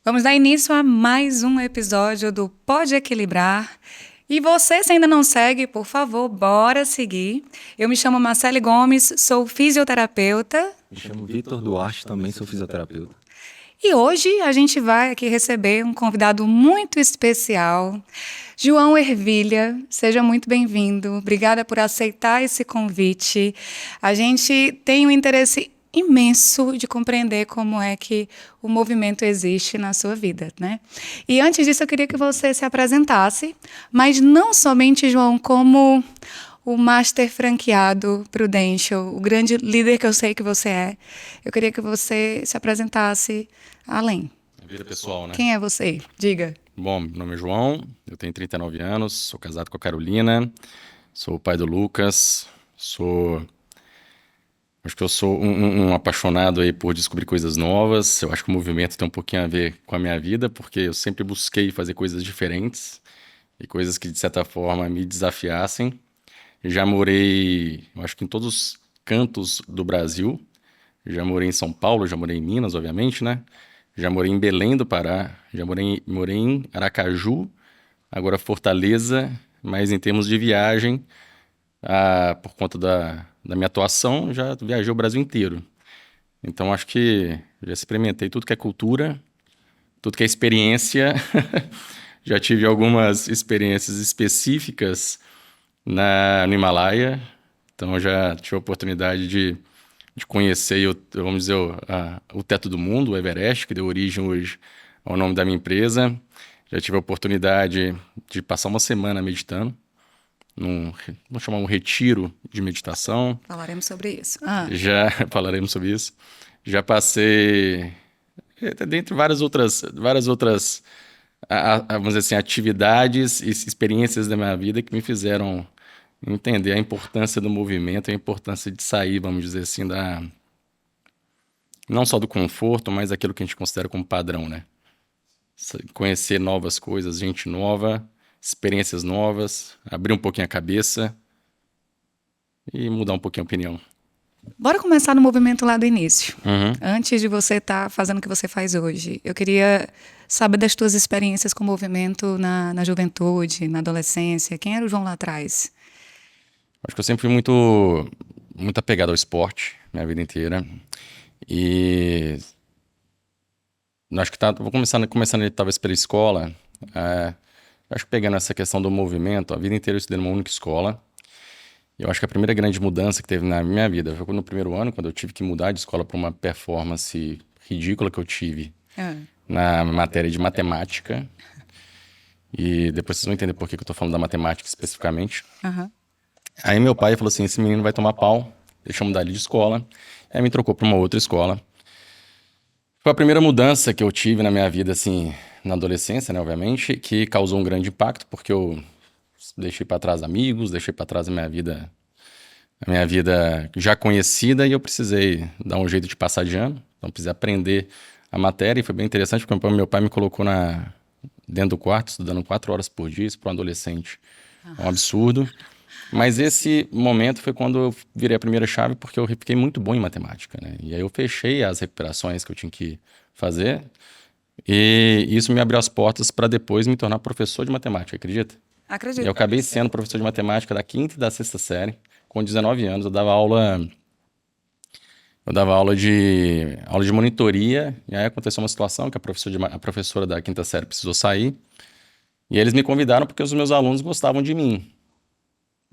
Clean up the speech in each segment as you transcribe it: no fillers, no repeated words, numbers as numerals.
Vamos dar início a mais um episódio do Pode Equilibrar. E você, se ainda não segue, por favor, bora seguir. Eu me chamo Marcele Gomes, sou fisioterapeuta. Me chamo Vitor Duarte, também sou fisioterapeuta. E hoje a gente vai aqui receber um convidado muito especial, João Ervilha. Seja muito bem-vindo. Obrigada por aceitar esse convite. A gente tem um interesse imenso de compreender como é que o movimento existe na sua vida, né? E antes disso, eu queria que você se apresentasse, mas não somente, João, como o master franqueado Prudential, o grande líder que eu sei que você é. Eu queria que você se apresentasse além. Vida pessoal, né? Quem é você? Diga. Bom, meu nome é João, eu tenho 39 anos, sou casado com a Carolina, sou o pai do Lucas, acho que eu sou um apaixonado aí por descobrir coisas novas. Eu acho que o movimento tem um pouquinho a ver com a minha vida, porque eu sempre busquei fazer coisas diferentes e coisas que, de certa forma, me desafiassem. Já morei, eu acho que em todos os cantos do Brasil. Já morei em São Paulo, já morei em Minas, obviamente, né? Já morei em Belém do Pará, já morei em Aracaju, agora Fortaleza, mas em termos de viagem, por conta da minha atuação, já viajei o Brasil inteiro. Então acho que já experimentei tudo que é cultura, tudo que é experiência. Já tive algumas experiências específicas no Himalaia, então já tive a oportunidade de conhecer, vamos dizer, o teto do mundo, o Everest, que deu origem hoje ao nome da minha empresa. Já tive a oportunidade de passar uma semana meditando, vamos chamar um retiro de meditação. Falaremos sobre isso. Já falaremos sobre isso. Já passei, dentre várias outras vamos dizer assim, atividades e experiências da minha vida que me fizeram entender a importância do movimento, a importância de sair, vamos dizer assim, não só do conforto, mas aquilo que a gente considera como padrão, né? Conhecer novas coisas, gente nova, experiências novas, abrir um pouquinho a cabeça e mudar um pouquinho a opinião. Bora começar no movimento lá do início. Uhum. Antes de você estar fazendo o que você faz hoje, eu queria saber das tuas experiências com o movimento na juventude, na adolescência. Quem era o João lá atrás? Acho que eu sempre fui muito apegado ao esporte, minha vida inteira. E acho que vou começando talvez pela escola. Acho que pegando essa questão do movimento, a vida inteira eu estudei numa única escola. Eu acho que a primeira grande mudança que teve na minha vida foi no primeiro ano, quando eu tive que mudar de escola para uma performance ridícula que eu tive na matéria de matemática. E depois vocês vão entender por que eu estou falando da matemática especificamente. Uhum. Aí meu pai falou assim, esse menino vai tomar pau, deixa eu mudar ele de escola. Aí me trocou para uma outra escola. Foi a primeira mudança que eu tive na minha vida, assim, na adolescência, né, obviamente, que causou um grande impacto, porque eu deixei para trás amigos, deixei para trás a minha vida já conhecida, e eu precisei dar um jeito de passar de ano. Então precisei aprender a matéria, e foi bem interessante, porque meu pai me colocou dentro do quarto, estudando 4 horas por dia, isso para um adolescente. É um absurdo. Mas esse momento foi quando eu virei a primeira chave, porque eu fiquei muito bom em matemática, né? E aí eu fechei as recuperações que eu tinha que fazer, e isso me abriu as portas para depois me tornar professor de matemática, acredita? Acredito. Eu acabei sendo professor de matemática da quinta e da sexta série. Com 19 anos, eu dava aula de monitoria, e aí aconteceu uma situação que a professora da quinta série precisou sair, e eles me convidaram porque os meus alunos gostavam de mim.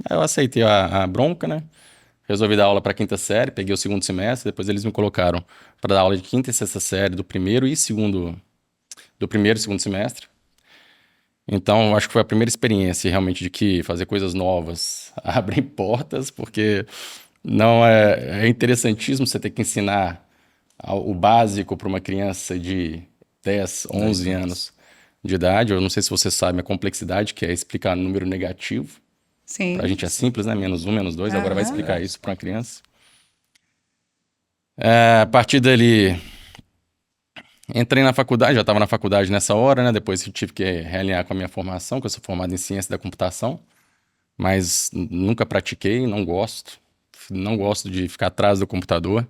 Aí eu aceitei a bronca, né? Resolvi dar aula para quinta série, peguei o segundo semestre, depois eles me colocaram para dar aula de quinta e sexta série do primeiro e segundo semestre. Então, acho que foi a primeira experiência realmente de que fazer coisas novas abre portas, porque não é interessantíssimo você ter que ensinar o básico para uma criança de 10, 11 anos de idade. Eu não sei se você sabe a complexidade que é explicar número negativo. Sim. Pra gente é simples, né? -1, -2, agora vai explicar isso para uma criança. A partir dali, entrei na faculdade, já estava na faculdade nessa hora, né? Depois eu tive que realinhar com a minha formação, que eu sou formado em ciência da computação, mas nunca pratiquei, não gosto de ficar atrás do computador.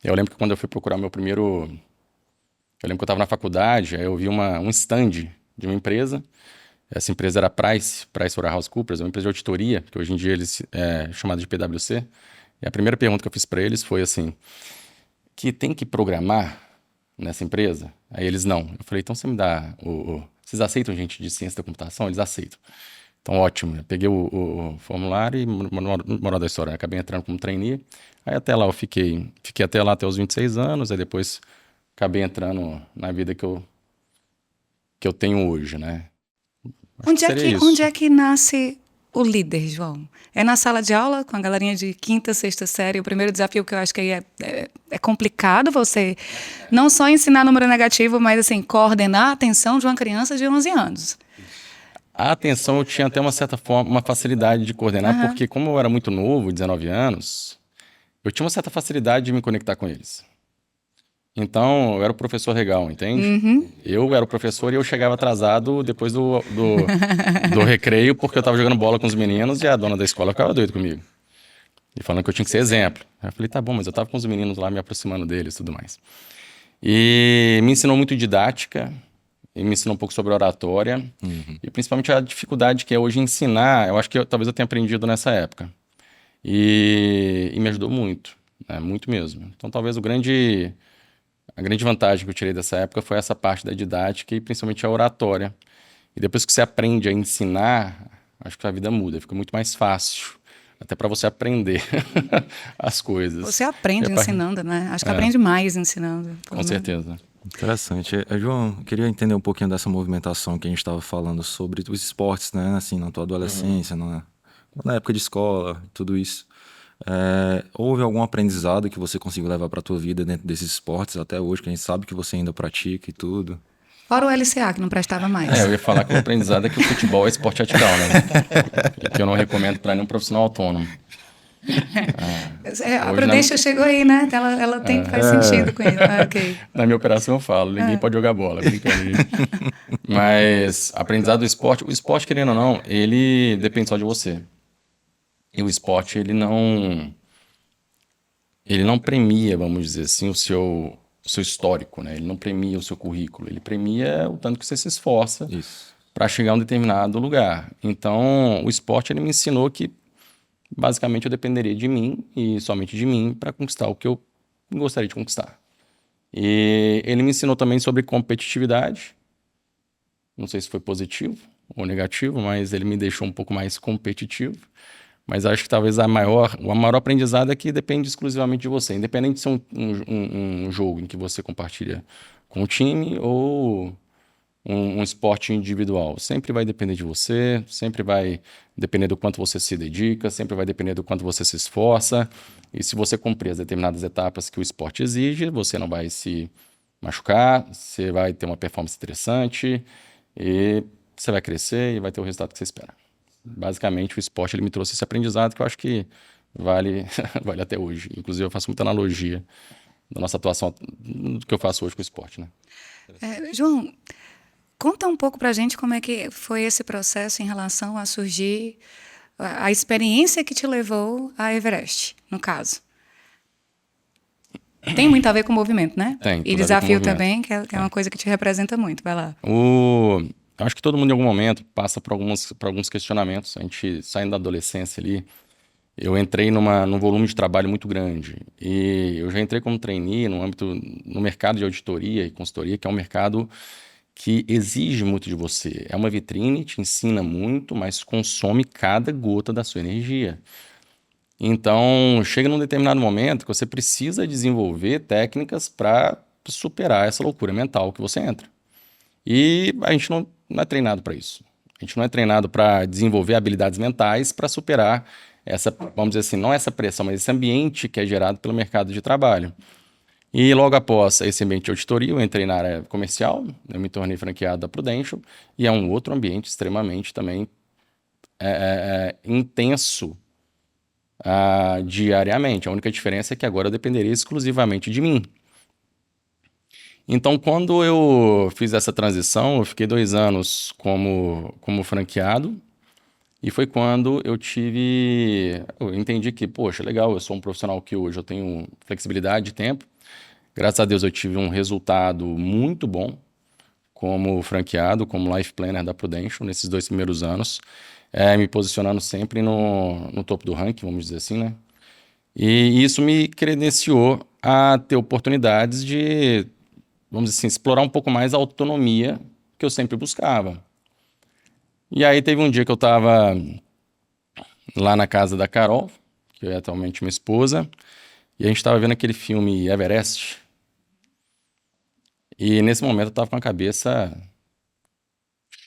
Eu lembro que quando eu fui procurar meu primeiro Eu lembro que eu estava na faculdade, aí eu vi um stand de uma empresa. Essa empresa era PricewaterhouseCoopers, uma empresa de auditoria, que hoje em dia eles é chamada de PwC. E a primeira pergunta que eu fiz para eles foi assim, que tem que programar nessa empresa? Aí eles, não. Eu falei, então você me dá Vocês aceitam gente de ciência da computação? Eles aceitam. Então, ótimo. Eu peguei o formulário e, moral da história, né? Acabei entrando como trainee. Aí até lá eu fiquei até lá até os 26 anos, aí depois acabei entrando na vida que eu tenho hoje, né? Acho que seria Onde isso. é que nasce o líder, João? É na sala de aula, com a galerinha de quinta, sexta série? O primeiro desafio que eu acho que aí é complicado você não só ensinar número negativo, mas assim, coordenar a atenção de uma criança de 11 anos. A atenção eu tinha até uma certa forma, uma facilidade de coordenar, Aham. porque como eu era muito novo, 19 anos, eu tinha uma certa facilidade de me conectar com eles. Então, eu era o professor legal, entende? Uhum. Eu era o professor e eu chegava atrasado depois do recreio, porque eu tava jogando bola com os meninos e a dona da escola ficava doida comigo. E falando que eu tinha que ser exemplo. Aí eu falei, tá bom, mas eu tava com os meninos lá me aproximando deles e tudo mais. E me ensinou muito didática, e me ensinou um pouco sobre oratória, e principalmente a dificuldade que é hoje ensinar, eu acho que talvez eu tenha aprendido nessa época. E me ajudou muito, né? Muito mesmo. Então talvez a grande vantagem que eu tirei dessa época foi essa parte da didática e principalmente a oratória. E depois que você aprende a ensinar, acho que a vida muda, fica muito mais fácil, até para você aprender as Você coisas. E aprende a par- ensinando, né? Acho que aprende mais ensinando. Com certeza. Interessante. João, eu queria entender um pouquinho dessa movimentação que a gente estava falando sobre os esportes, né? Assim, na tua adolescência, na época de escola, tudo isso. Houve algum aprendizado que você conseguiu levar para a tua vida dentro desses esportes até hoje, que a gente sabe que você ainda pratica e tudo? Fora o LCA, que não prestava mais. Eu ia falar que o aprendizado é que o futebol é esporte radical, né? E que eu não recomendo para nenhum profissional autônomo. A Hoje, Prudência chegou aí, né? Ela faz sentido com isso. Ah, ok. na minha operação eu falo, ninguém pode jogar bola, brincando, gente. Mas aprendizado do esporte, o esporte, querendo ou não, ele depende só de você. E o esporte, ele não premia, vamos dizer assim, o seu histórico, né? Ele não premia o seu currículo, ele premia o tanto que você se esforça Isso. para chegar a um determinado lugar. Então, o esporte, ele me ensinou que, basicamente, eu dependeria de mim e somente de mim para conquistar o que eu gostaria de conquistar. E ele me ensinou também sobre competitividade. Não sei se foi positivo ou negativo, mas ele me deixou um pouco mais competitivo. Mas acho que talvez o maior aprendizado é que depende exclusivamente de você. Independente de ser um jogo em que você compartilha com o time ou um esporte individual. Sempre vai depender de você, sempre vai depender do quanto você se dedica, sempre vai depender do quanto você se esforça. E se você cumprir as determinadas etapas que o esporte exige, você não vai se machucar, você vai ter uma performance interessante e você vai crescer e vai ter o resultado que você espera. Basicamente, o esporte ele me trouxe esse aprendizado que eu acho que vale, vale até hoje. Inclusive, eu faço muita analogia da nossa atuação, do que eu faço hoje com o esporte, né? João, conta um pouco pra gente como é que foi esse processo em relação a surgir a experiência que te levou a Everest, no caso. Tem muito a ver com o movimento, né? Tem, E tudo a ver com o desafio movimento. também, que é uma coisa que te representa muito. Vai lá. Eu acho que todo mundo em algum momento passa por alguns questionamentos. A gente saindo da adolescência ali, eu entrei num volume de trabalho muito grande. E eu já entrei como trainee no mercado de auditoria e consultoria, que é um mercado que exige muito de você. É uma vitrine, te ensina muito, mas consome cada gota da sua energia. Então, chega num determinado momento que você precisa desenvolver técnicas para superar essa loucura mental que você entra. E a gente não é treinado para isso. A gente não é treinado para desenvolver habilidades mentais para superar essa, vamos dizer assim, não essa pressão, mas esse ambiente que é gerado pelo mercado de trabalho. E logo após esse ambiente de auditoria, eu entrei na área comercial, eu me tornei franqueado da Prudential, e é um outro ambiente extremamente também intenso diariamente. A única diferença é que agora eu dependeria exclusivamente de mim. Então, quando eu fiz essa transição, eu fiquei 2 anos como franqueado, e foi quando eu entendi que, poxa, legal, eu sou um profissional que hoje eu tenho flexibilidade de tempo, Graças a Deus eu tive um resultado muito bom como franqueado, como life planner da Prudential nesses 2 primeiros anos, me posicionando sempre no topo do ranking, vamos dizer assim, né? E isso me credenciou a ter oportunidades de, vamos dizer assim, explorar um pouco mais a autonomia que eu sempre buscava. E aí teve um dia que eu estava lá na casa da Carol, que é atualmente minha esposa, e a gente estava vendo aquele filme Everest. E nesse momento eu estava com a cabeça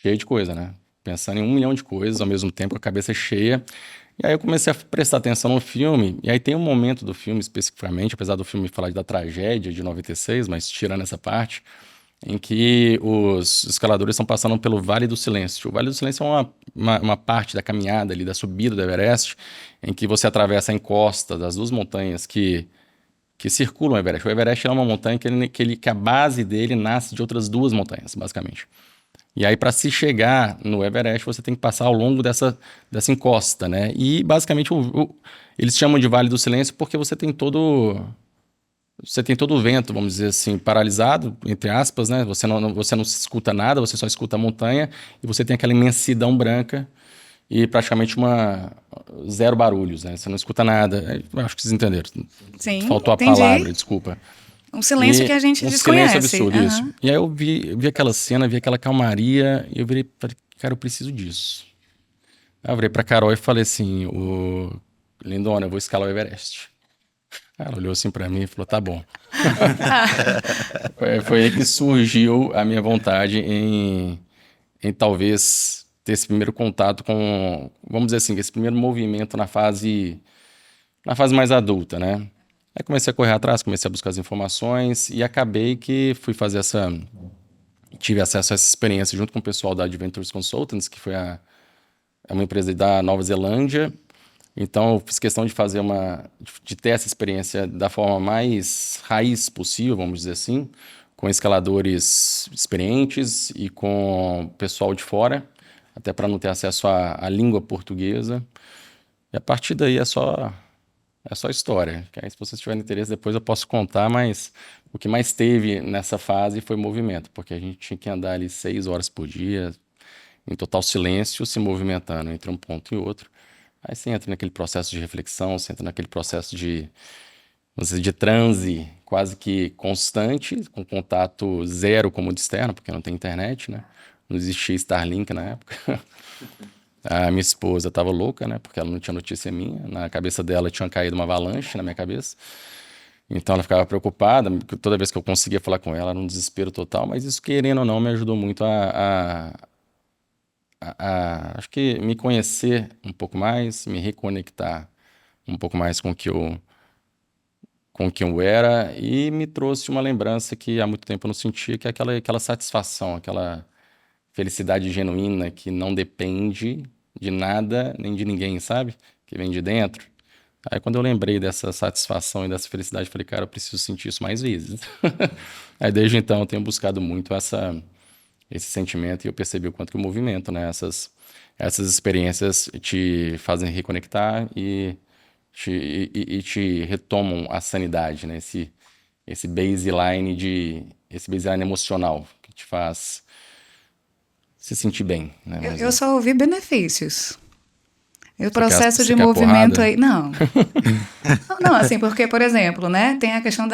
cheia de coisa, né? Pensando em 1 milhão de coisas ao mesmo tempo, com a cabeça cheia. E aí eu comecei a prestar atenção no filme, e aí tem um momento do filme especificamente, apesar do filme falar da tragédia de 96, mas tirando essa parte, em que os escaladores estão passando pelo Vale do Silêncio. O Vale do Silêncio é uma parte da caminhada ali, da subida do Everest, em que você atravessa a encosta das 2 montanhas que circulam o Everest. O Everest é uma montanha que a base dele nasce de outras 2 montanhas, basicamente. E aí, para se chegar no Everest, você tem que passar ao longo dessa encosta, né? E, basicamente, eles chamam de Vale do Silêncio porque você tem todo o vento, vamos dizer assim, paralisado, entre aspas, né? Você não se escuta nada, você só escuta a montanha e você tem aquela imensidão branca e praticamente zero barulhos, né? Você não escuta nada. Eu acho que vocês entenderam. Sim, Faltou a entendi. palavra, desculpa. Um silêncio que a gente desconhece. Silêncio absurdo, isso. E aí eu vi aquela cena, vi aquela calmaria, e eu virei, cara, eu preciso disso. Aí eu virei pra Carol e falei assim, lindona, eu vou escalar o Everest. Ela olhou assim pra mim e falou, tá bom. Foi aí que surgiu a minha vontade em talvez ter esse primeiro contato com, vamos dizer assim, esse primeiro movimento na fase mais adulta, né? Aí comecei a correr atrás, comecei a buscar as informações e acabei que tive acesso a essa experiência junto com o pessoal da Adventures Consultants, que é uma empresa da Nova Zelândia. Então, eu fiz questão de de ter essa experiência da forma mais raiz possível, vamos dizer assim, com escaladores experientes e com pessoal de fora, até para não ter acesso à língua portuguesa. E a partir daí é só história. Que aí, se vocês tiverem interesse, depois eu posso contar, mas o que mais teve nessa fase foi movimento, porque a gente tinha que andar ali 6 horas por dia, em total silêncio, se movimentando entre um ponto e outro. Aí você entra naquele processo de reflexão, você entra naquele processo vamos dizer, de transe quase que constante, com contato zero com o mundo externo, porque não tem internet, né? Não existia Starlink na época. A minha esposa estava louca, né? Porque ela não tinha notícia minha. Na cabeça dela tinha caído uma avalanche na minha cabeça. Então ela ficava preocupada. Toda vez que eu conseguia falar com ela, era um desespero total. Mas isso, querendo ou não, me ajudou muito acho que me conhecer um pouco mais, me reconectar um pouco mais com quem eu era e me trouxe uma lembrança que há muito tempo eu não sentia, que é aquela satisfação, aquela felicidade genuína que não depende de nada nem de ninguém, sabe? Que vem de dentro. Aí quando eu lembrei dessa satisfação e dessa felicidade, eu falei, cara, eu preciso sentir isso mais vezes. Aí desde então eu tenho buscado muito esse sentimento e eu percebi o quanto que o movimento, né? Essas experiências te fazem reconectar e te retomam a sanidade, né? Esse baseline emocional que te faz se sentir bem, né? Eu só ouvi benefícios. O processo de quer movimento porrada? aí. Não. Não, assim, porque, por exemplo, né? Tem a questão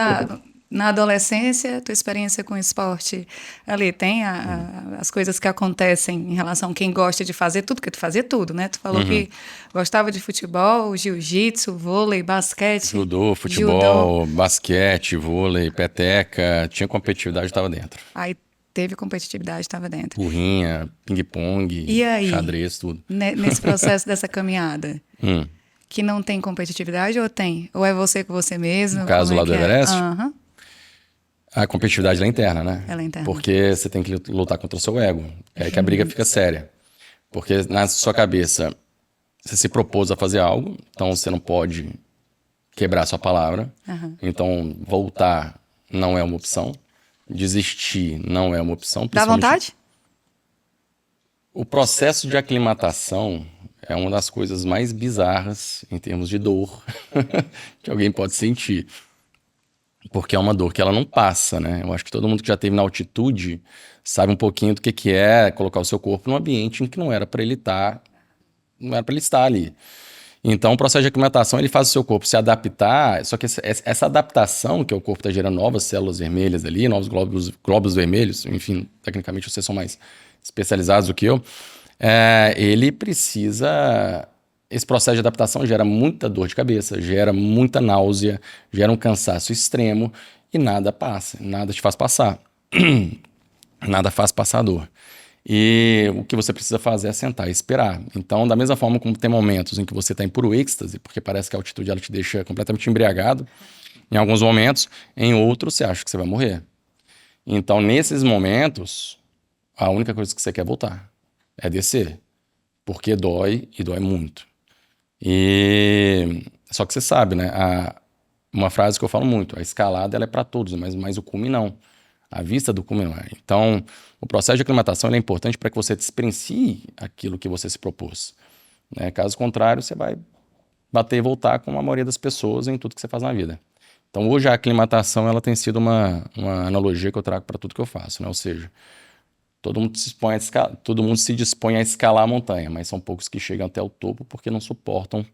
na adolescência, tua experiência com esporte ali, tem as coisas que acontecem em relação a quem gosta de fazer tudo, porque tu fazia tudo, né? Tu falou que gostava de futebol, jiu-jitsu, vôlei, basquete. Judô, futebol, basquete, vôlei, peteca, tinha competitividade, estava dentro. Aí teve competitividade, estava dentro. Burrinha, ping-pong, E aí, xadrez, tudo. nesse processo dessa caminhada, que não tem competitividade ou tem? Ou é você com você mesmo? No caso lá do Everest? Aham. A competitividade ela é interna, né? Ela é interna. Porque você tem que lutar contra o seu ego. É aí que a briga fica séria. Porque na sua cabeça, você se propôs a fazer algo, então você não pode quebrar sua palavra. Então, voltar não é uma opção. Desistir não é uma opção. Dá vontade? O processo de aclimatação é uma das coisas mais bizarras em termos de dor que alguém pode sentir. porque é uma dor que ela não passa, né? Eu acho que todo mundo que já esteve na altitude sabe um pouquinho do que é colocar o seu corpo num ambiente em que não era para ele estar, não era para ele estar ali. Então, o processo de aclimatação, ele faz o seu corpo se adaptar, só que essa adaptação, que o corpo está gerando novas células vermelhas ali, novos glóbulos vermelhos, enfim, tecnicamente vocês são mais especializados do que eu, ele precisa... Esse processo de adaptação gera muita dor de cabeça, gera muita náusea, gera um cansaço extremo e nada passa, nada te faz passar. Nada faz passar dor. E o que você precisa fazer é sentar e esperar. Então, da mesma forma como tem momentos em que você está em puro êxtase, porque parece que a altitude ela te deixa completamente embriagado, em alguns momentos, em outros você acha que você vai morrer. Então, nesses momentos, a única coisa que você quer voltar é descer, porque dói e dói muito. E só que você sabe, né? Uma frase que eu falo muito: a escalada ela é para todos, mas o cume não. A vista do cume não é. Então, o processo de aclimatação ele é importante para que você experiencie aquilo que você se propôs, né? Caso contrário, você vai bater e voltar com a maioria das pessoas em tudo que você faz na vida. Então, hoje a aclimatação ela tem sido uma analogia que eu trago para tudo que eu faço, né? Ou seja, todo mundo se dispõe a escalar a montanha, mas são poucos que chegam até o topo porque não suportam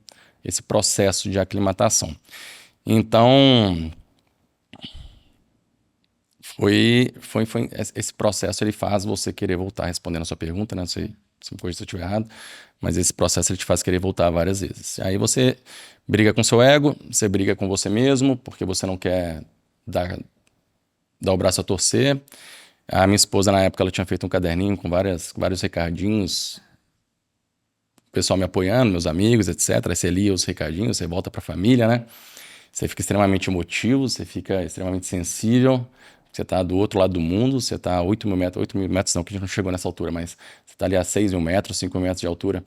esse processo de aclimatação. Então, esse processo ele faz você querer voltar, respondendo a sua pergunta, né? Não sei se eu estiver errado, mas esse processo ele te faz querer voltar várias vezes. Aí você briga com seu ego, você briga com você mesmo, porque você não quer dar o braço a torcer. A minha esposa, na época, ela tinha feito um caderninho com vários recadinhos, o pessoal me apoiando, meus amigos, etc. Aí você lia os recadinhos, você volta para a família, né? Você fica extremamente emotivo, você fica extremamente sensível, você está do outro lado do mundo, você está a 8 mil metros não, que a gente não chegou nessa altura, mas você está ali a 6 mil metros, 5 mil metros de altura,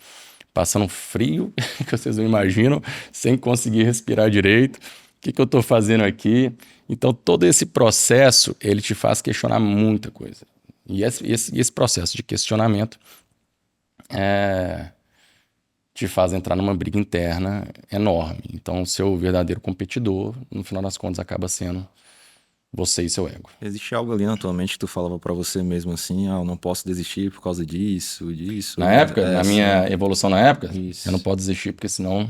passando frio, que vocês não imaginam, sem conseguir respirar direito. O que eu estou fazendo aqui? Então, todo esse processo, ele te faz questionar muita coisa. E esse processo de questionamento te faz entrar numa briga interna enorme. Então, o seu verdadeiro competidor, no final das contas, acaba sendo você e seu ego. Existe algo ali na tua mente que tu falava pra você mesmo assim, eu não posso desistir por causa disso. Na época, na minha evolução na época, Isso. eu não posso desistir porque senão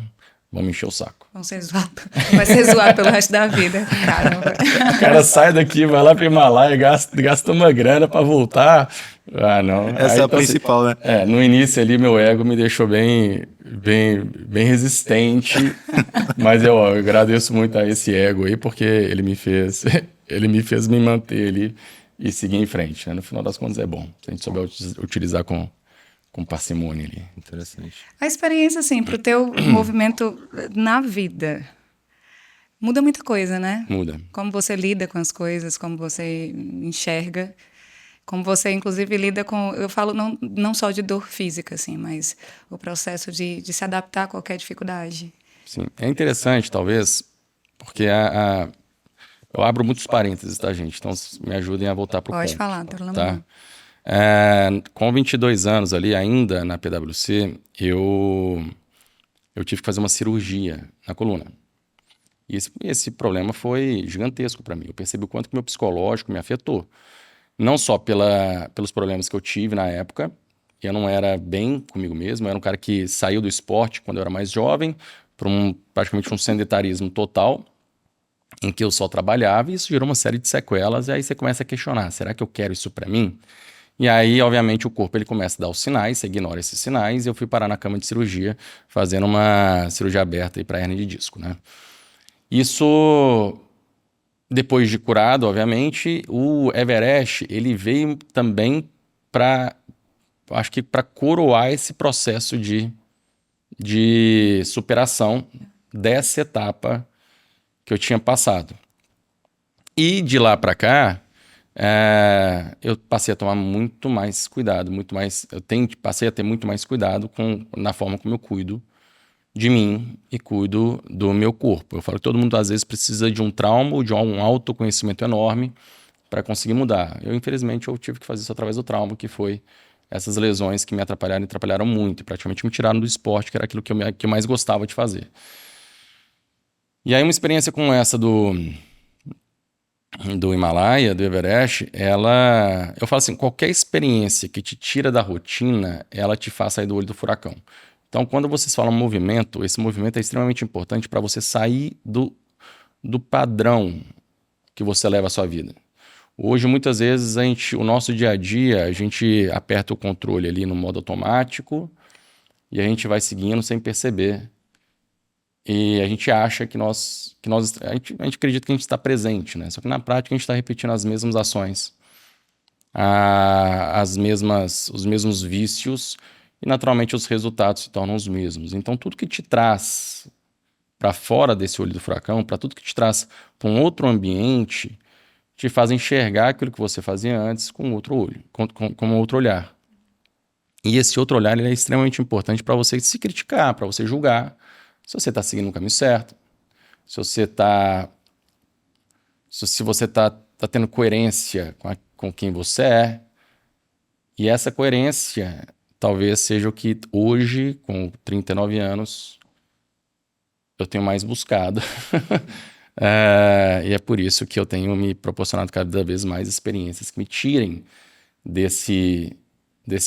vão me encher o saco. Vai ser zoado pelo resto da vida. Caramba. O cara sai daqui, vai lá pro Himalaia, gasta uma grana pra voltar. Ah, não. Essa Aí, é a então, principal, né? No início ali, meu ego me deixou bem resistente, mas eu agradeço muito a esse ego aí, porque ele me fez me manter ali e seguir em frente, né? No final das contas é bom, se a gente souber utilizar com parcimônia ali. Interessante. A experiência, assim, pro teu movimento na vida, muda muita coisa, né? Muda. Como você lida com as coisas, como você enxerga, como você, inclusive, lida com... Eu falo não só de dor física, assim, mas o processo de se adaptar a qualquer dificuldade. Sim, é interessante, talvez, porque eu abro muitos parênteses, tá, gente? Então, me ajudem a voltar pro ponto. Pode falar, não tem problema tá? não. Com 22 anos ali, ainda na PwC, eu tive que fazer uma cirurgia na coluna. E esse problema foi gigantesco para mim. Eu percebi o quanto que meu psicológico me afetou. Não só pelos problemas que eu tive na época, eu não era bem comigo mesmo, eu era um cara que saiu do esporte quando eu era mais jovem, para praticamente um sedentarismo total, em que eu só trabalhava, e isso gerou uma série de sequelas, e aí você começa a questionar, será que eu quero isso para mim? E aí, obviamente, o corpo ele começa a dar os sinais, você ignora esses sinais, e eu fui parar na cama de cirurgia, fazendo uma cirurgia aberta para hernia de disco, né? Isso, depois de curado, obviamente, o Everest, ele veio também acho que para coroar esse processo de superação dessa etapa que eu tinha passado. E de lá para cá, eu passei a tomar muito mais cuidado, passei a ter muito mais cuidado na forma como eu cuido de mim e cuido do meu corpo. Eu falo que todo mundo às vezes precisa de um trauma ou de um autoconhecimento enorme para conseguir mudar. Infelizmente, eu tive que fazer isso através do trauma, que foi essas lesões que me atrapalharam muito, e praticamente me tiraram do esporte, que era aquilo que eu mais gostava de fazer. E aí uma experiência como essa do Himalaia, do Everest, eu falo assim, qualquer experiência que te tira da rotina, ela te faz sair do olho do furacão. Então, quando vocês falam movimento, esse movimento é extremamente importante para você sair do padrão que você leva a sua vida. Hoje, muitas vezes, o nosso dia a dia, a gente aperta o controle ali no modo automático e a gente vai seguindo sem perceber. E a gente acha a gente acredita que a gente está presente, né? Só que na prática a gente está repetindo as mesmas ações, os mesmos vícios, e naturalmente os resultados se tornam os mesmos. Então tudo que te traz para fora desse olho do furacão, para tudo que te traz para um outro ambiente, te faz enxergar aquilo que você fazia antes com outro olho, com outro olhar. E esse outro olhar ele é extremamente importante para você se criticar, para você julgar se você está seguindo o caminho certo, se você está tendo coerência com quem você é. E essa coerência talvez seja o que hoje, com 39 anos, eu tenho mais buscado. E é por isso que eu tenho me proporcionado cada vez mais experiências que me tirem desse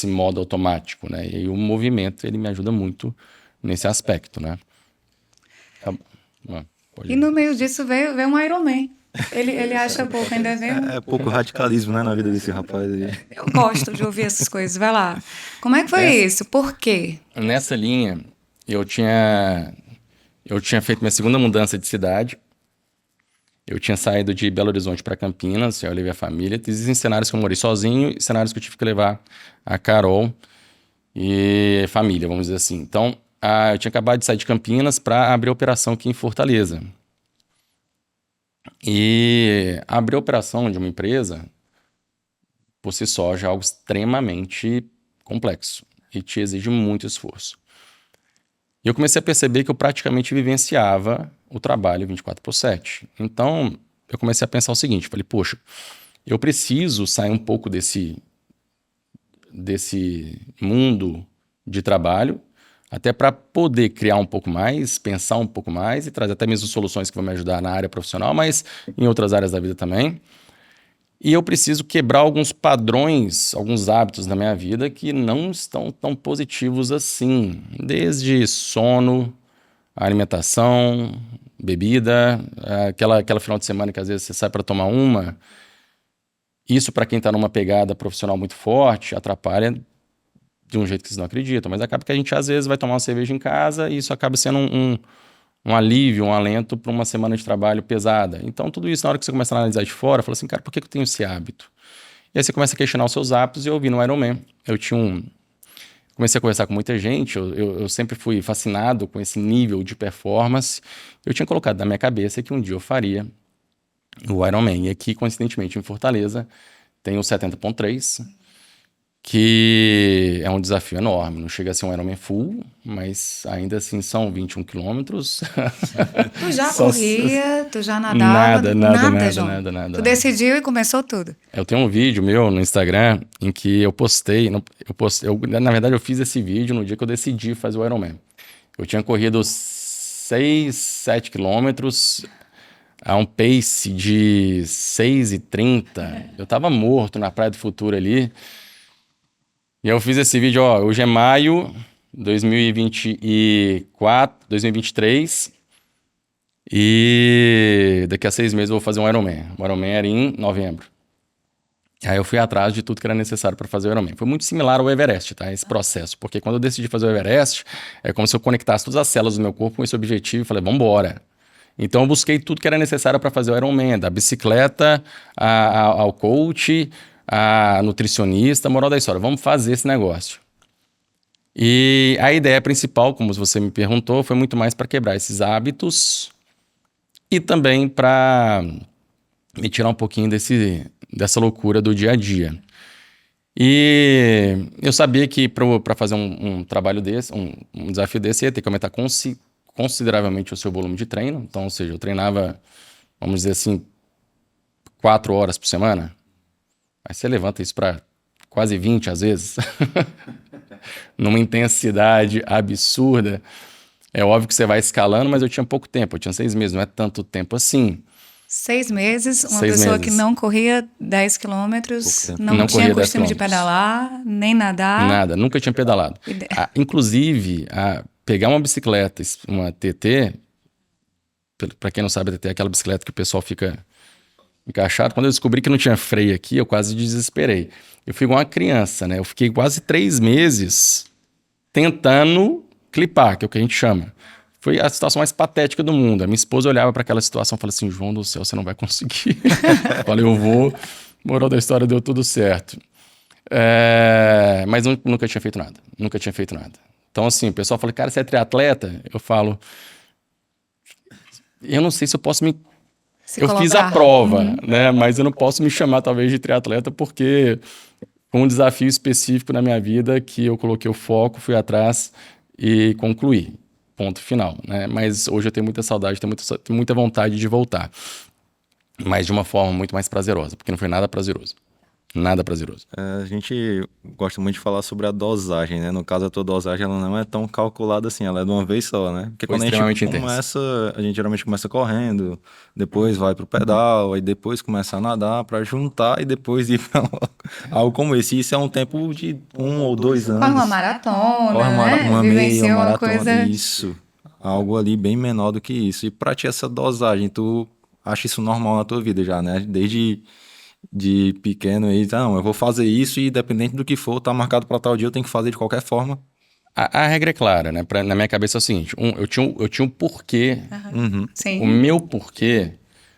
modo automático, né? E aí o movimento, ele me ajuda muito nesse aspecto, né? E no meio disso veio um Iron Man. Ele acha pouco, ainda vem. É pouco radicalismo, né, na vida desse rapaz aí. Eu gosto de ouvir essas coisas. Vai lá. Como é que foi isso? Por quê? Nessa linha, eu tinha feito minha segunda mudança de cidade. Eu tinha saído de Belo Horizonte para Campinas, eu levei a família. Existem cenários que eu morei sozinho e cenários que eu tive que levar a Carol e família, vamos dizer assim. Então, eu tinha acabado de sair de Campinas para abrir a operação aqui em Fortaleza. E abrir a operação de uma empresa, por si só, já é algo extremamente complexo e te exige muito esforço. E eu comecei a perceber que eu praticamente vivenciava o trabalho 24/7. Então, eu comecei a pensar o seguinte, falei, poxa, eu preciso sair um pouco desse mundo de trabalho, até para poder criar um pouco mais, pensar um pouco mais e trazer até mesmo soluções que vão me ajudar na área profissional, mas em outras áreas da vida também. E eu preciso quebrar alguns padrões, alguns hábitos da minha vida que não estão tão positivos assim. Desde sono, alimentação, bebida, aquela final de semana que às vezes você sai para tomar uma. Isso, para quem está numa pegada profissional muito forte, atrapalha de um jeito que vocês não acreditam, mas acaba que a gente às vezes vai tomar uma cerveja em casa e isso acaba sendo um alívio, um alento para uma semana de trabalho pesada. Então tudo isso, na hora que você começa a analisar de fora, fala assim, cara, por que eu tenho esse hábito? E aí você começa a questionar os seus hábitos e eu vi no Iron Man. Comecei a conversar com muita gente, eu sempre fui fascinado com esse nível de performance. Eu tinha colocado na minha cabeça que um dia eu faria o Iron Man. E aqui, coincidentemente, em Fortaleza, tem o 70.3, que é um desafio enorme. Não chega a ser um Ironman full, mas ainda assim são 21 quilômetros. Tu já corria, tu já nadava? Nada. Tu decidiu e começou tudo. Eu tenho um vídeo meu no Instagram em que eu postei, na verdade eu fiz esse vídeo no dia que eu decidi fazer o Ironman. Eu tinha corrido 6, 7 quilômetros a um pace de 6:30. Eu tava morto na Praia do Futuro ali. E eu fiz esse vídeo, hoje é maio 2023 e daqui a 6 meses eu vou fazer um Ironman. O Ironman era em novembro. Aí eu fui atrás de tudo que era necessário para fazer o Ironman. Foi muito similar ao Everest, tá? Esse processo. Porque quando eu decidi fazer o Everest, é como se eu conectasse todas as células do meu corpo com esse objetivo e falei, vamos embora. Então eu busquei tudo que era necessário para fazer o Ironman, da bicicleta ao coach, a nutricionista, moral da história, vamos fazer esse negócio. E a ideia principal, como você me perguntou, foi muito mais para quebrar esses hábitos e também para me tirar um pouquinho dessa loucura do dia a dia. E eu sabia que para fazer um trabalho desse, um desafio desse, ia ter que aumentar consideravelmente o seu volume de treino. Então, ou seja, eu treinava, vamos dizer assim, 4 horas por semana. Aí você levanta isso para quase 20 às vezes, numa intensidade absurda. É óbvio que você vai escalando, mas eu tinha pouco tempo, eu tinha 6 meses, não é tanto tempo assim. 6 meses, uma 6 pessoa meses. que não corria 10 quilômetros, Pouco tempo. não Não tinha corria 10 costume de quilômetros. pedalar, nem nadar. Nada, nunca tinha pedalado. Inclusive, pegar uma bicicleta, uma TT, para quem não sabe, a TT é aquela bicicleta que o pessoal fica encaixado. Quando eu descobri que não tinha freio aqui, eu quase desesperei. Eu fui igual uma criança, né? Eu fiquei quase 3 meses tentando clipar, que é o que a gente chama. Foi a situação mais patética do mundo. A minha esposa olhava para aquela situação e falava assim, João do céu, você não vai conseguir. Eu falei, eu vou. Moral da história, deu tudo certo. Mas nunca tinha feito nada. Nunca tinha feito nada. Então, assim, o pessoal fala, cara, você é triatleta? Eu falo, eu não sei se eu posso me... Se Eu fiz a colocar. prova, né? Mas eu não posso me chamar, talvez, de triatleta, porque foi um desafio específico na minha vida que eu coloquei o foco, fui atrás e concluí. Ponto final, né? Mas hoje eu tenho muita saudade, tenho muita vontade de voltar. Mas de uma forma muito mais prazerosa, porque não foi nada prazeroso. Nada prazeroso. A gente gosta muito de falar sobre a dosagem, né? No caso, a tua dosagem ela não é tão calculada assim, ela é de uma vez só, né? Porque Foi quando a gente extremamente intenso. começa, a gente geralmente começa correndo, depois vai pro pedal, aí depois começa a nadar pra juntar e depois ir pra algo como esse. E isso é um tempo de 1 ou 2 anos. Corre uma maratona, Corre né? uma meia, Vivencia uma uma maratona, coisa... isso. Algo ali bem menor do que isso. E pra ti essa dosagem, tu acha isso normal na tua vida já, né? Desde de pequeno aí, não, eu vou fazer isso e independente do que for, tá marcado pra tal dia, eu tenho que fazer de qualquer forma. A regra é clara, né? Na minha cabeça é o seguinte, eu tinha um porquê. Uhum. Sim, O meu porquê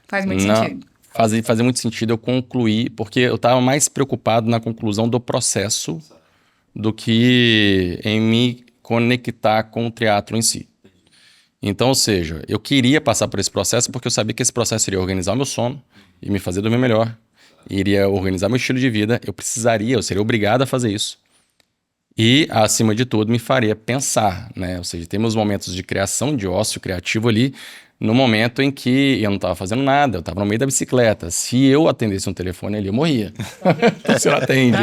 faz muito não sentido. fazia muito sentido eu concluir, porque eu estava mais preocupado na conclusão do processo do que em me conectar com o triatlo em si. Então, ou seja, eu queria passar por esse processo porque eu sabia que esse processo iria organizar o meu sono e me fazer dormir melhor, iria organizar meu estilo de vida, eu seria obrigado a fazer isso. E, acima de tudo, me faria pensar, né? Ou seja, tem meus momentos de criação, de ócio criativo ali, no momento em que eu não estava fazendo nada, eu estava no meio da bicicleta. Se eu atendesse um telefone ali, eu morria. Então, você não atende.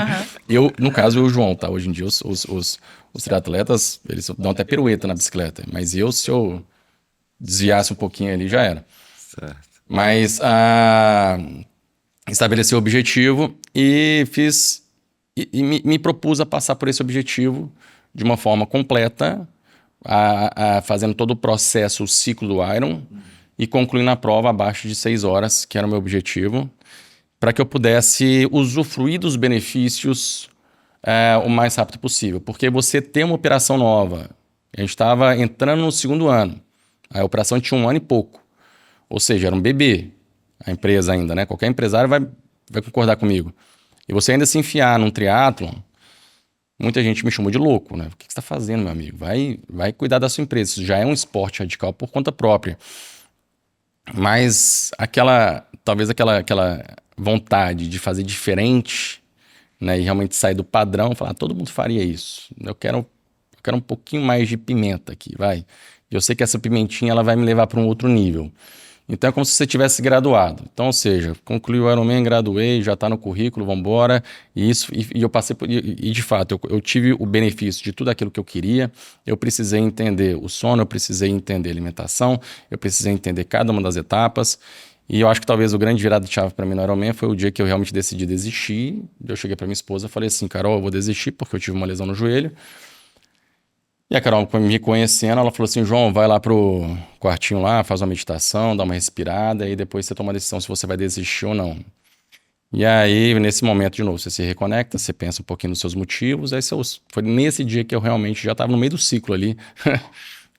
No caso, o João, tá? Hoje em dia, os triatletas, eles dão até pirueta na bicicleta. Mas se eu desviasse um pouquinho ali, já era. Certo. Mas estabeleci o objetivo e fiz... E me propus a passar por esse objetivo de uma forma completa, fazendo todo o processo, o ciclo do Iron, e concluindo a prova abaixo de 6 horas, que era o meu objetivo, para que eu pudesse usufruir dos benefícios o mais rápido possível. Porque você tem uma operação nova, a gente estava entrando no 2º ano, a operação tinha 1 ano e pouco, ou seja, era um bebê, a empresa ainda, né? Qualquer empresário vai concordar comigo. E você ainda se enfiar num triatlon, muita gente me chamou de louco, né? O que você está fazendo, meu amigo? Vai cuidar da sua empresa. Isso já é um esporte radical por conta própria. Mas talvez aquela vontade de fazer diferente, né? E realmente sair do padrão, falar, todo mundo faria isso. Eu quero um pouquinho mais de pimenta aqui, vai. E eu sei que essa pimentinha ela vai me levar para um outro nível. Então é como se você tivesse graduado. Então, ou seja, concluí o Ironman, graduei, já está no currículo, vamos embora. E eu passei por... E de fato, eu tive o benefício de tudo aquilo que eu queria. Eu precisei entender o sono, eu precisei entender a alimentação, eu precisei entender cada uma das etapas. E eu acho que talvez o grande virada de chave para mim no Ironman foi o dia que eu realmente decidi desistir. Eu cheguei para minha esposa e falei assim, Carol, eu vou desistir porque eu tive uma lesão no joelho. E a Carol, me conhecendo, ela falou assim, João, vai lá pro quartinho lá, faz uma meditação, dá uma respirada e depois você toma a decisão se você vai desistir ou não. E aí, nesse momento, de novo, você se reconecta, você pensa um pouquinho nos seus motivos, aí foi nesse dia que eu realmente já estava no meio do ciclo ali,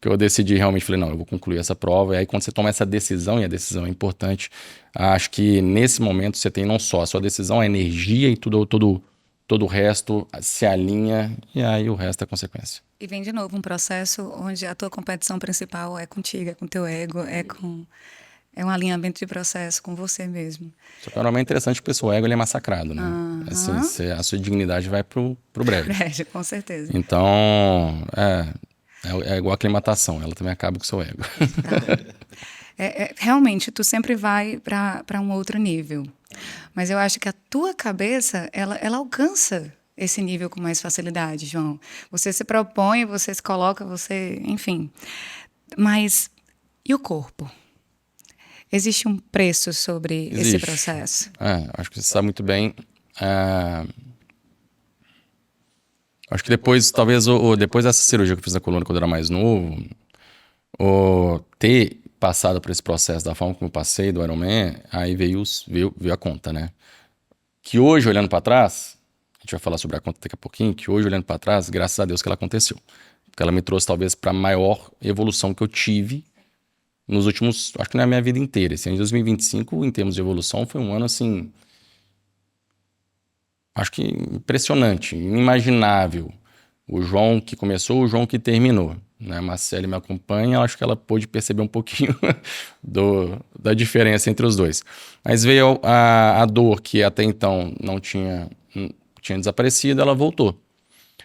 que eu decidi realmente, falei, não, eu vou concluir essa prova. E aí, quando você toma essa decisão, e a decisão é importante, acho que nesse momento você tem não só a sua decisão, a energia e todo o resto se alinha e aí o resto é consequência. E vem de novo um processo onde a tua competição principal é contigo, é com teu ego, é um alinhamento de processo com você mesmo. Só que é interessante porque o seu ego ele é massacrado, né? Assim, a sua dignidade vai pro breve. Brejo, com certeza. Então, é igual a aclimatação, ela também acaba com o seu ego. Realmente, tu sempre vai para um outro nível. Mas eu acho que a tua cabeça, ela alcança esse nível com mais facilidade, João. Você se propõe, você se coloca, enfim. Mas, e o corpo? Existe um preço sobre esse Existe. processo? Acho que você sabe muito bem. Acho que depois, talvez, depois dessa cirurgia que eu fiz na coluna quando eu era mais novo, ter passado por esse processo da forma como eu passei do Ironman, aí veio a conta, né? Que hoje, olhando para trás, a gente vai falar sobre a conta daqui a pouquinho, que hoje, olhando para trás, graças a Deus que ela aconteceu. Porque ela me trouxe, talvez, para a maior evolução que eu tive nos últimos, acho que na minha vida inteira. Esse ano de 2025, em termos de evolução, foi um ano, assim, acho que impressionante, inimaginável. O João que começou, o João que terminou. Né? A Marcele me acompanha, acho que ela pôde perceber um pouquinho da diferença entre os dois. Mas veio a dor que até então não tinha desaparecido, ela voltou.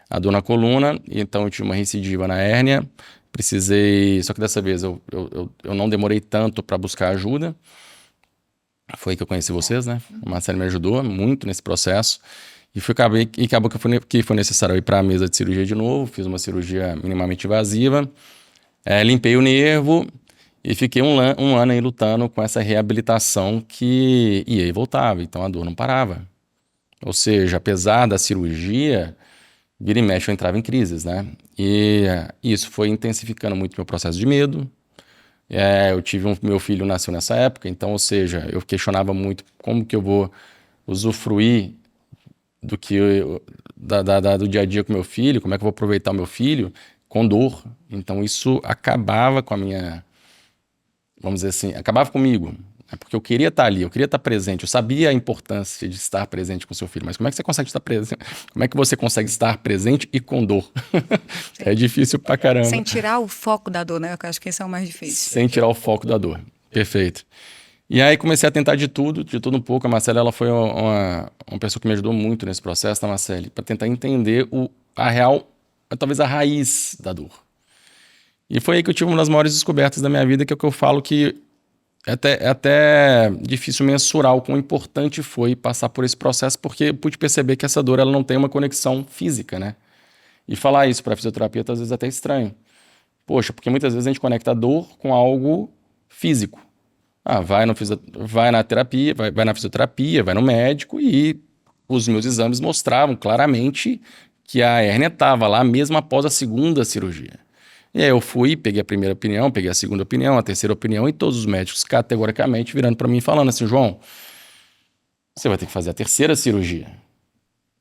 A dor na coluna, então eu tive uma recidiva na hérnia, precisei, só que dessa vez eu não demorei tanto para buscar ajuda. Foi aí que eu conheci vocês, né? A Marcele me ajudou muito nesse processo. Acabou que foi necessário ir para a mesa de cirurgia de novo. Fiz uma cirurgia minimamente invasiva. Limpei o nervo e fiquei um ano aí lutando com essa reabilitação que ia e voltava. Então a dor não parava. Ou seja, apesar da cirurgia, vira e mexe eu entrava em crises, né? E isso foi intensificando muito meu processo de medo. Eu tive meu filho nasceu nessa época, então, ou seja, eu questionava muito como que eu vou usufruir do dia a dia com meu filho, como é que eu vou aproveitar o meu filho com dor. Então isso acabava com a minha, vamos dizer assim, acabava comigo, né? Porque eu queria estar ali, eu queria estar presente, eu sabia a importância de estar presente com seu filho, mas como é que você consegue estar presente? Como é que você consegue estar presente e com dor? É difícil pra caramba. Sem tirar o foco da dor, né? Eu acho que esse é o mais difícil. Sem tirar o foco da dor. Perfeito. E aí comecei a tentar de tudo um pouco. A Marcela, ela foi uma pessoa que me ajudou muito nesse processo, tá, Marcele? Para tentar entender a real, talvez a raiz da dor. E foi aí que eu tive uma das maiores descobertas da minha vida, que é o que eu falo que é até difícil mensurar o quão importante foi passar por esse processo, porque eu pude perceber que essa dor ela não tem uma conexão física, né? E falar isso para fisioterapeuta às vezes é até estranho. Poxa, porque muitas vezes a gente conecta a dor com algo físico. Vai na terapia, vai na fisioterapia, vai no médico e os meus exames mostravam claramente que a hérnia estava lá mesmo após a segunda cirurgia. E aí eu fui, peguei a primeira opinião, peguei a segunda opinião, a terceira opinião e todos os médicos categoricamente virando para mim falando assim, João, você vai ter que fazer a terceira cirurgia.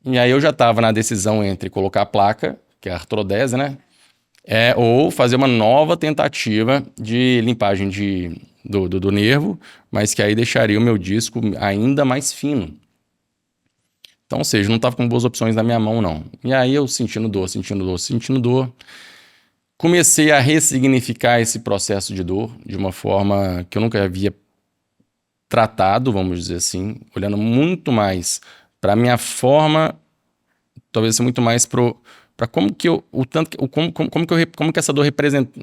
E aí eu já estava na decisão entre colocar a placa, que é a artrodese, né? Ou fazer uma nova tentativa de limpagem do nervo, mas que aí deixaria o meu disco ainda mais fino. Então, ou seja, não estava com boas opções na minha mão, não. E aí eu sentindo dor, comecei a ressignificar esse processo de dor de uma forma que eu nunca havia tratado, vamos dizer assim, olhando muito mais para a minha forma, talvez muito mais para como que eu, como que essa dor representa,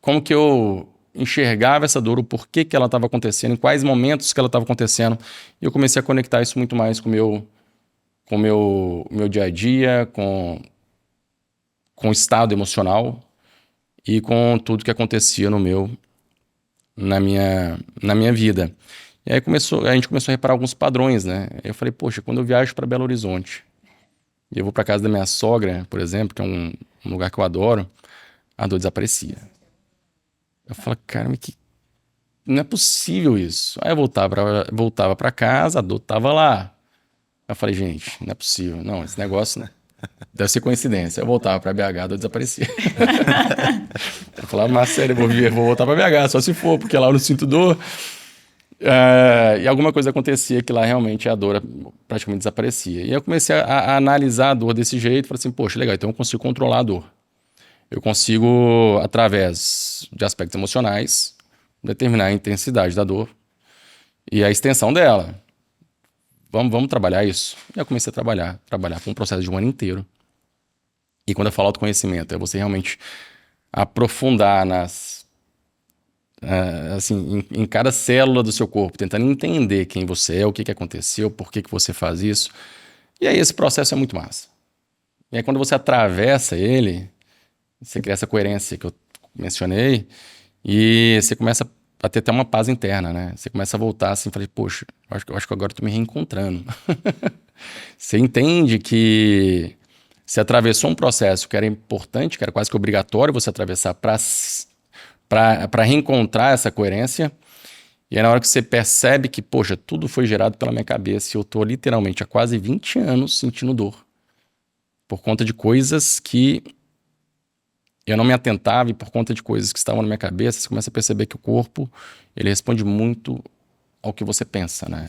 como que eu enxergava essa dor, o porquê que ela estava acontecendo, em quais momentos que ela estava acontecendo, e eu comecei a conectar isso muito mais com o meu dia a dia, com o estado emocional e com tudo que acontecia na minha vida. E aí a gente começou a reparar alguns padrões, né? Eu falei, poxa, quando eu viajo para Belo Horizonte e eu vou para casa da minha sogra, por exemplo, que é um lugar que eu adoro, a dor desaparecia. Eu falo, cara, mas não é possível isso. Aí eu voltava para casa, a dor tava lá. Eu falei, gente, não é possível. Não, esse negócio, né? Deve ser coincidência. Eu voltava para BH, a dor desaparecia. Eu falava, mas sério, eu vou voltar para BH, só se for, porque lá eu não sinto dor. E alguma coisa acontecia que lá realmente a dor praticamente desaparecia. E eu comecei a analisar a dor desse jeito, falei assim, poxa, legal, então eu consigo controlar a dor. Eu consigo, através de aspectos emocionais, determinar a intensidade da dor e a extensão dela. Vamos trabalhar isso. E eu comecei a trabalhar com um processo de um ano inteiro. E quando eu falo autoconhecimento, é você realmente aprofundar em cada célula do seu corpo, tentando entender quem você é, o que aconteceu, por que você faz isso. E aí esse processo é muito massa. E aí quando você atravessa ele, você cria essa coerência que eu mencionei e você começa a ter até uma paz interna, né? Você começa a voltar assim, falei, poxa, eu acho que agora eu tô me reencontrando. Você entende que você atravessou um processo que era importante, que era quase que obrigatório você atravessar para reencontrar essa coerência. E é na hora que você percebe que, poxa, tudo foi gerado pela minha cabeça e eu tô literalmente há quase 20 anos sentindo dor. Por conta de coisas que eu não me atentava e por conta de coisas que estavam na minha cabeça, você começa a perceber que o corpo, ele responde muito ao que você pensa, né?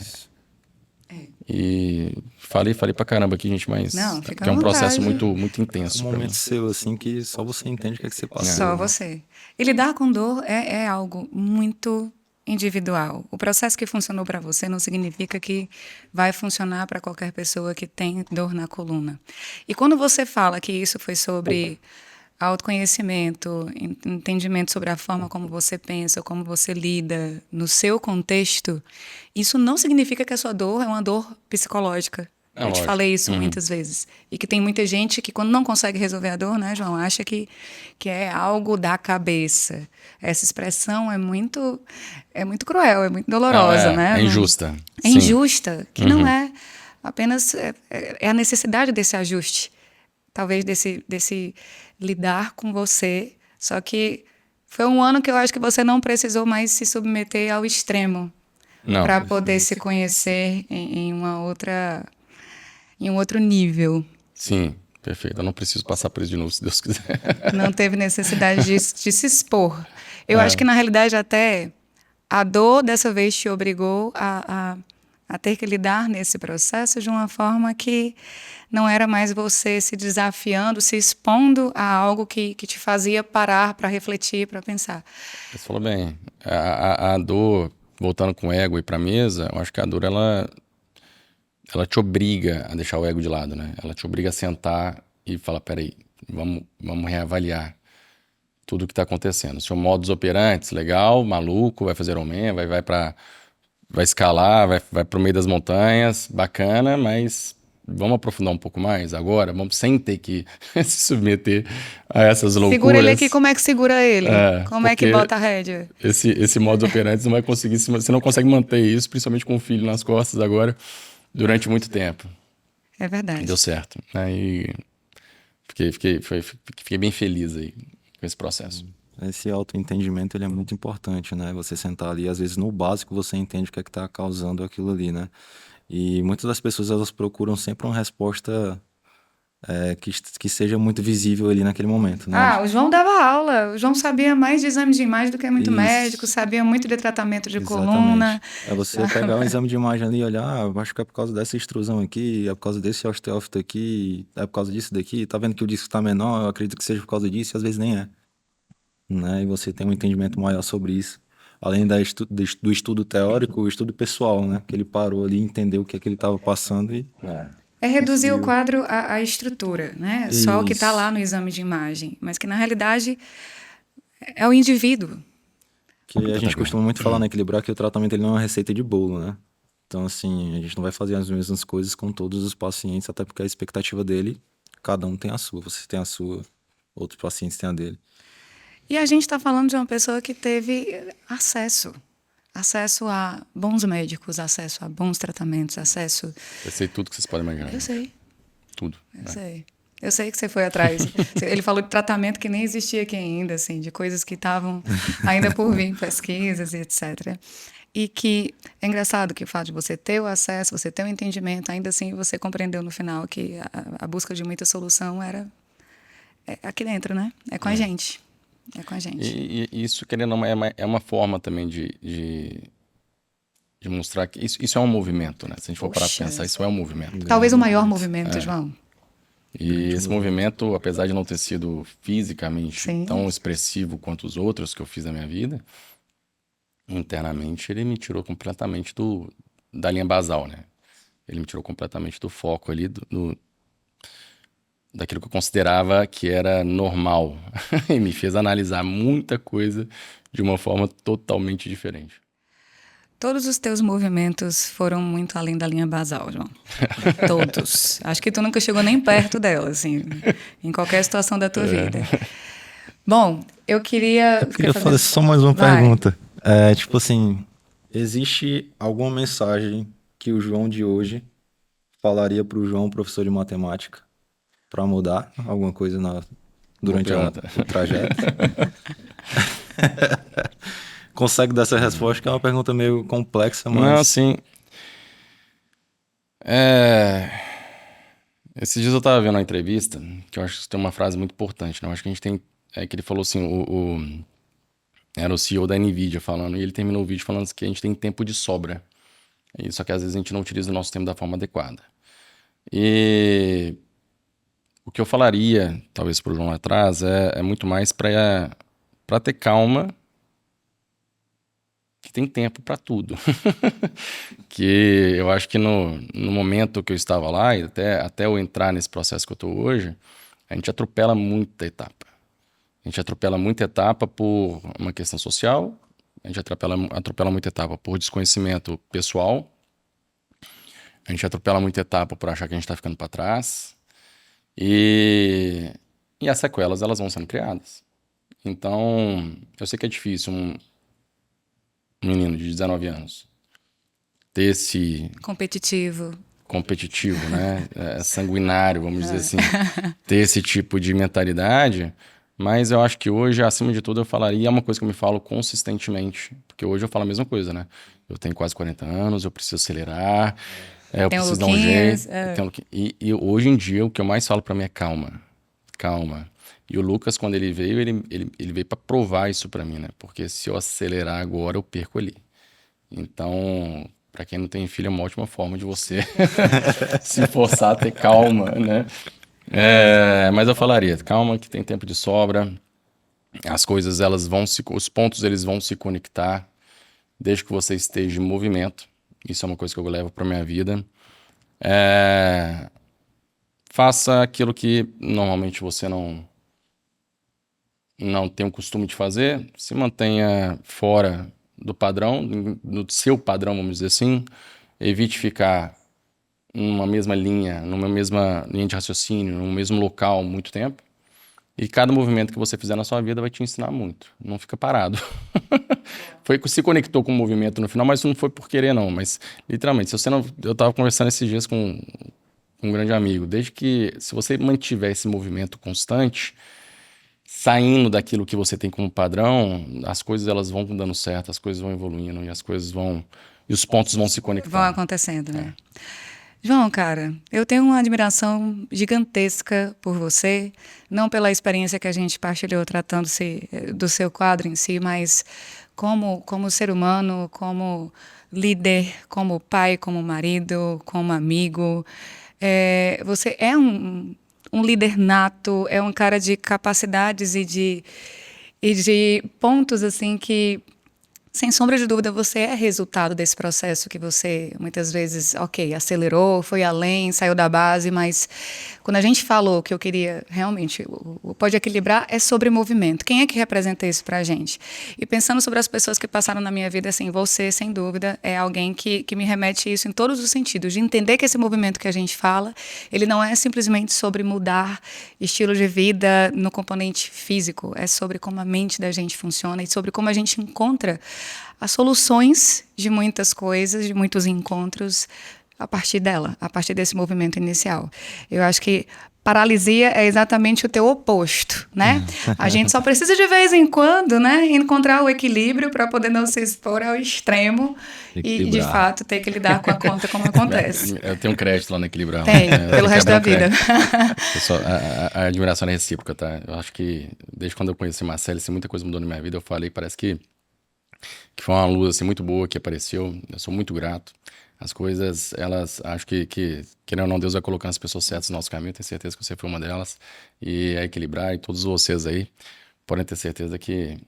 E falei pra caramba aqui, gente, mas Não, fica é um à processo vontade. muito É intenso um pra mim. momento seu, assim, que só você entende o que é que você passou. Só né? você. E lidar com dor é algo muito individual. O processo que funcionou para você não significa que vai funcionar para qualquer pessoa que tem dor na coluna. E quando você fala que isso foi sobre autoconhecimento, entendimento sobre a forma como você pensa, como você lida no seu contexto, isso não significa que a sua dor é uma dor psicológica. É Eu te lógico. falei isso muitas vezes. E que tem muita gente que, quando não consegue resolver a dor, né, João, acha que é algo da cabeça. Essa expressão é muito cruel, é muito dolorosa, né? É injusta. É Sim. injusta, que não é apenas é a necessidade desse ajuste, talvez desse lidar com você. Só que foi um ano que eu acho que você não precisou mais se submeter ao extremo Não. para poder se conhecer em um outro nível. Sim, perfeito. Eu não preciso passar por isso de novo, se Deus quiser. Não teve necessidade de se expor. Eu acho que, na realidade, até a dor dessa vez te obrigou a ter que lidar nesse processo de uma forma que não era mais você se desafiando, se expondo a algo que te fazia parar para refletir, para pensar. Você falou bem. A dor, voltando com o ego e pra mesa, eu acho que a dor, ela te obriga a deixar o ego de lado, né? Ela te obriga a sentar e falar, peraí, vamos reavaliar tudo o que está acontecendo. Seu modus operandi, legal, maluco, vai fazer Ironman, vai escalar, vai pro meio das montanhas, bacana, mas vamos aprofundar um pouco mais agora? Vamos sem ter que se submeter a essas loucuras. Segura ele aqui, como é que segura ele? Como é que porque bota a rédea? Esse modus operandi não vai conseguir, você não consegue manter isso, principalmente com o filho nas costas agora, durante muito tempo. É verdade. Deu certo. Aí fiquei bem feliz aí com esse processo. Esse autoentendimento, ele é muito importante, né? Você sentar ali, às vezes no básico você entende o que é que tá causando aquilo ali, né? E muitas das pessoas, elas procuram sempre uma resposta que seja muito visível ali naquele momento, né? O João dava aula. O João sabia mais de exame de imagem do que muito Isso. médico, sabia muito de tratamento de Exatamente. coluna. É você pegar um exame de imagem ali e olhar, acho que é por causa dessa extrusão aqui, é por causa desse osteófito aqui, é por causa disso daqui, tá vendo que o disco tá menor, eu acredito que seja por causa disso, e às vezes nem é. Né? E você tem um entendimento maior sobre isso. Além do estudo teórico, o estudo pessoal, né? Que ele parou ali, entendeu o que é que ele estava passando e... É reduzir o quadro à estrutura, né? Só o que está Isso. lá no exame de imagem. Mas que, na realidade, é o indivíduo. Que a gente costuma muito falar, né? Equilibrar que o tratamento ele não é uma receita de bolo, né? Então, assim, a gente não vai fazer as mesmas coisas com todos os pacientes, até porque a expectativa dele, cada um tem a sua. Você tem a sua, outros pacientes têm a dele. E a gente está falando de uma pessoa que teve acesso a bons médicos, acesso a bons tratamentos, acesso... Eu sei tudo que vocês podem imaginar. Eu sei, Tudo. eu sei. Eu sei que você foi atrás. Ele falou de tratamento que nem existia aqui ainda, assim, de coisas que estavam ainda por vir, pesquisas e etc. E que é engraçado que o fato de você ter o acesso, você ter o entendimento, ainda assim você compreendeu no final que a busca de muita solução era aqui dentro, né? É com a gente. É com a gente. E isso, querendo ou não, é uma forma também de mostrar que isso é um movimento, né? Se a gente for parar pra Poxa. pensar, isso é um movimento. Talvez o maior movimento, João. E esse movimento, apesar de não ter sido fisicamente Sim. tão expressivo quanto os outros que eu fiz na minha vida, internamente ele me tirou completamente da linha basal, né? Ele me tirou completamente do foco ali, daquilo que eu considerava que era normal. E me fez analisar muita coisa de uma forma totalmente diferente. Todos os teus movimentos foram muito além da linha basal, João. Todos. Acho que tu nunca chegou nem perto dela, assim, em qualquer situação da tua vida. Bom, eu queria Fazer só mais uma Vai. pergunta. Tipo assim, existe alguma mensagem que o João de hoje falaria para o João, professor de matemática, para mudar alguma coisa Boa durante pergunta. o trajeto? Consegue dar essa resposta, que é uma pergunta meio complexa, Não, mas assim, é... esses dias eu tava vendo uma entrevista, que eu acho que tem uma frase muito importante, né? Eu acho que a gente tem, que ele falou assim, era o CEO da Nvidia falando, e ele terminou o vídeo falando que a gente tem tempo de sobra. Só que às vezes a gente não utiliza o nosso tempo da forma adequada. E o que eu falaria, talvez pro João lá atrás, é muito mais para ter calma, que tem tempo para tudo. Que eu acho que no momento que eu estava lá, e até eu entrar nesse processo que eu estou hoje, a gente atropela muita etapa. A gente atropela muita etapa por uma questão social, a gente atropela muita etapa por desconhecimento pessoal, a gente atropela muita etapa por achar que a gente está ficando para trás, e, e as sequelas elas vão sendo criadas. Então, eu sei que é difícil um menino de 19 anos ter esse Competitivo. competitivo, né? Sanguinário, vamos dizer assim, ter esse tipo de mentalidade. Mas eu acho que hoje, acima de tudo, eu falaria, é uma coisa que eu me falo consistentemente, porque hoje eu falo a mesma coisa, né? Eu tenho quase 40 anos, eu preciso acelerar, eu Tem o preciso dar um Luquinhas. jeito. E hoje em dia, o que eu mais falo pra mim é calma, calma. E o Lucas, quando ele veio, ele veio pra provar isso pra mim, né? Porque se eu acelerar agora, eu perco ali. Então, para quem não tem filho, é uma ótima forma de você se forçar a ter calma, né? Mas eu falaria, calma que tem tempo de sobra, as coisas os pontos eles vão se conectar, desde que você esteja em movimento. Isso é uma coisa que eu levo para minha vida. Faça aquilo que normalmente você não tem o costume de fazer, se mantenha fora do padrão, do seu padrão, vamos dizer assim. Evite ficar numa mesma linha de raciocínio, num mesmo local muito tempo. E cada movimento que você fizer na sua vida vai te ensinar muito. Não fica parado. Se conectou com o movimento no final, mas não foi por querer, não. Mas, literalmente, se você não. Eu estava conversando esses dias com um grande amigo. Se você mantiver esse movimento constante, saindo daquilo que você tem como padrão, as coisas elas vão dando certo, as coisas vão evoluindo e os pontos vão se Vão conectando. acontecendo, né? João, cara, eu tenho uma admiração gigantesca por você, não pela experiência que a gente partilhou tratando-se do seu quadro em si, mas como ser humano, como líder, como pai, como marido, como amigo. Você é um líder nato, é um cara de capacidades e de pontos assim que, sem sombra de dúvida, você é resultado desse processo que você, muitas vezes, acelerou, foi além, saiu da base, mas quando a gente falou que eu queria realmente, o Pode Equilibrar é sobre movimento. Quem é que representa isso pra gente? E pensando sobre as pessoas que passaram na minha vida, assim, você, sem dúvida, é alguém que me remete isso em todos os sentidos, de entender que esse movimento que a gente fala, ele não é simplesmente sobre mudar estilo de vida no componente físico, é sobre como a mente da gente funciona e sobre como a gente encontra as soluções de muitas coisas, de muitos encontros, a partir dela, a partir desse movimento inicial. Eu acho que paralisia é exatamente o teu oposto, né? A gente só precisa de vez em quando, né, encontrar o equilíbrio para poder não se expor ao extremo e, de fato, ter que lidar com a conta como acontece. Eu tenho um crédito lá no Equilibrar. Tem, pelo resto da vida. A admiração é recíproca, tá? Eu acho que desde quando eu conheci Marcelo, assim, muita coisa mudou na minha vida. Eu falei, parece que foi uma luz assim, muito boa que apareceu. Eu sou muito grato. As coisas, elas, acho que querendo ou não, Deus vai colocando as pessoas certas no nosso caminho. Eu tenho certeza que você foi uma delas. E é Equilibrar, e todos vocês aí podem ter certeza que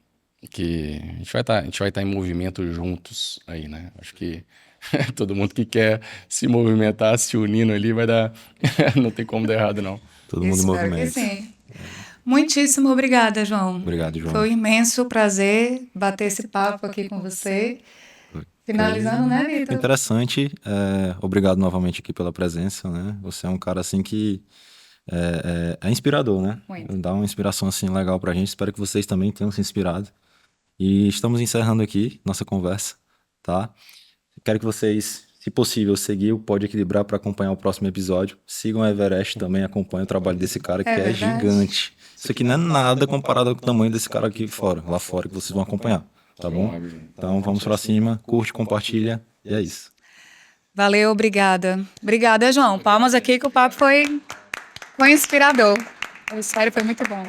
a gente vai estar em movimento juntos aí, né? Acho que todo mundo que quer se movimentar, se unindo ali, vai dar. Não tem como dar errado, não. todo mundo em Espero que movimento. sim. Muitíssimo obrigada, João. Obrigado, João. Foi um imenso prazer bater esse papo aqui com você. Finalizando, né, Vitor? Interessante. Obrigado novamente aqui pela presença, né? Você é um cara assim que é inspirador, né? Muito. Dá uma inspiração assim legal pra gente. Espero que vocês também tenham se inspirado. E estamos encerrando aqui nossa conversa, tá? Quero que vocês, se possível, seguir o Pode Equilibrar para acompanhar o próximo episódio. Sigam o Everest também, acompanhem o trabalho desse cara que é verdade. gigante. Isso aqui não é nada comparado com o tamanho desse cara aqui fora, lá fora, que vocês vão acompanhar, tá bom? Então vamos pra cima, curte, compartilha e é isso. Valeu, obrigada. Obrigada, João. Palmas aqui que o papo foi inspirador. A série foi muito bom.